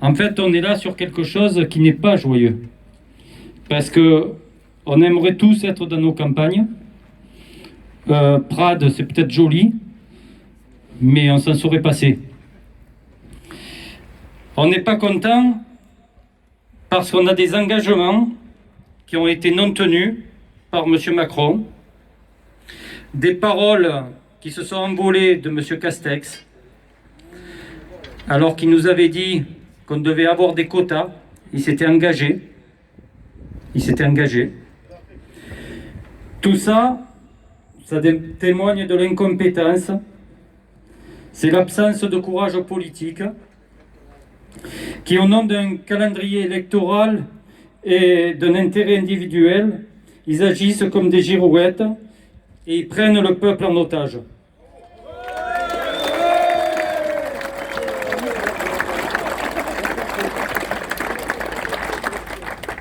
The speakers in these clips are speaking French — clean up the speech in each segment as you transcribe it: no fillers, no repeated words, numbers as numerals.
En fait, on est là sur quelque chose qui n'est pas joyeux. Parce que on aimerait tous être dans nos campagnes. Prades, c'est peut-être joli, mais on s'en serait passé. On n'est pas content parce qu'on a des engagements qui ont été non tenus par M. Macron, des paroles qui se sont envolées de M. Castex, alors qu'il nous avait dit qu'on devait avoir des quotas. Il s'était engagé. Tout ça, ça témoigne de l'incompétence. C'est l'absence de courage politique qui, au nom d'un calendrier électoral et d'un intérêt individuel, ils agissent comme des girouettes et ils prennent le peuple en otage.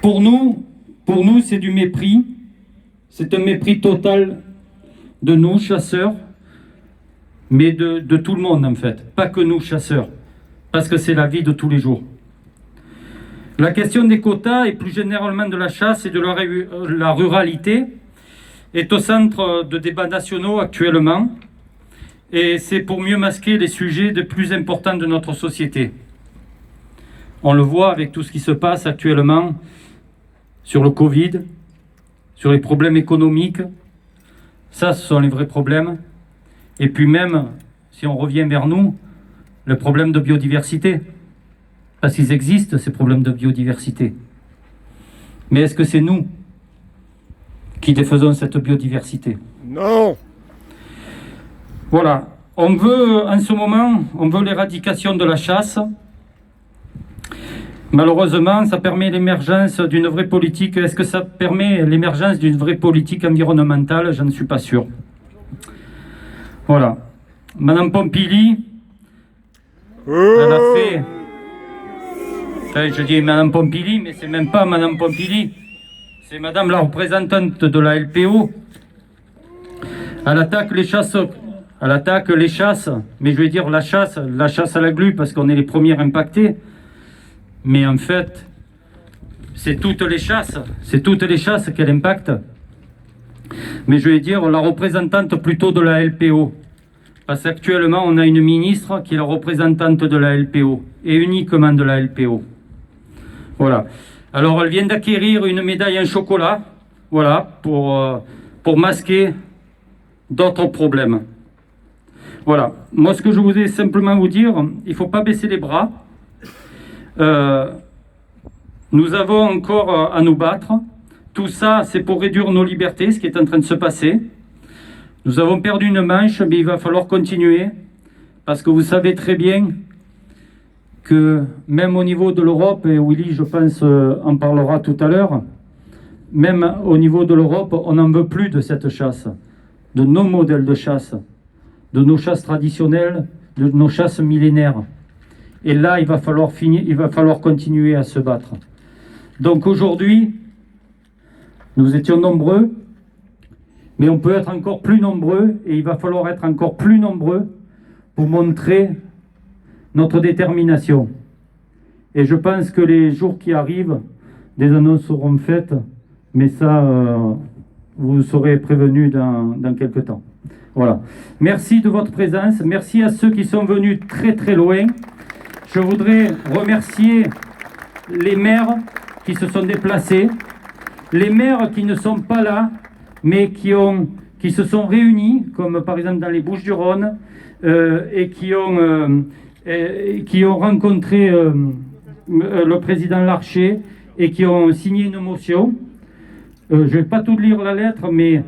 Pour nous, c'est du mépris. C'est un mépris total de nous, chasseurs, mais de tout le monde en fait. Pas que nous, chasseurs, parce que c'est la vie de tous les jours. La question des quotas et plus généralement de la chasse et de la ruralité est au centre de débats nationaux actuellement. Et c'est pour mieux masquer les sujets les plus importants de notre société. On le voit avec tout ce qui se passe actuellement sur le Covid, sur les problèmes économiques. Ça, ce sont les vrais problèmes. Et puis même, si on revient vers nous, le problème de biodiversité. Parce qu'ils existent, ces problèmes de biodiversité. Mais est-ce que c'est nous qui défaisons cette biodiversité? Non. Voilà. On veut, en ce moment, l'éradication de la chasse. Malheureusement, ça permet l'émergence d'une vraie politique. Est-ce que ça permet l'émergence d'une vraie politique environnementale? Je ne suis pas sûr. Voilà. Madame Pompili, elle a fait... Enfin, je dis Madame Pompili, mais c'est même pas Madame Pompili. C'est Madame la représentante de la LPO. Elle attaque les chasses, mais je vais dire la chasse à la glu, parce qu'on est les premiers impactés. Mais en fait, c'est toutes les chasses qu'elle impacte. Mais je vais dire la représentante plutôt de la LPO. Parce qu'actuellement, on a une ministre qui est la représentante de la LPO, et uniquement de la LPO. Voilà. Alors, elle vient d'acquérir une médaille en chocolat, voilà, pour masquer d'autres problèmes. Voilà. Moi, ce que je voudrais simplement vous dire, il ne faut pas baisser les bras. Nous avons encore à nous battre. Tout ça, c'est pour réduire nos libertés, ce qui est en train de se passer. Nous avons perdu une manche, mais il va falloir continuer, parce que vous savez très bien que même au niveau de l'Europe, et Willy, je pense, en parlera tout à l'heure, même au niveau de l'Europe, on n'en veut plus de cette chasse, de nos modèles de chasse, de nos chasses traditionnelles, de nos chasses millénaires. Et là, il va falloir continuer à se battre. Donc aujourd'hui, nous étions nombreux, mais on peut être encore plus nombreux, et il va falloir être encore plus nombreux pour montrer notre détermination. Et je pense que les jours qui arrivent, des annonces seront faites, mais ça, vous serez prévenus dans quelques temps. Voilà. Merci de votre présence, merci à ceux qui sont venus très très loin. Je voudrais remercier les maires qui se sont déplacés, les maires qui ne sont pas là, mais qui se sont réunis, comme par exemple dans les Bouches-du-Rhône, et qui ont rencontré le président Larcher et qui ont signé une motion. Je ne vais pas tout lire la lettre, mais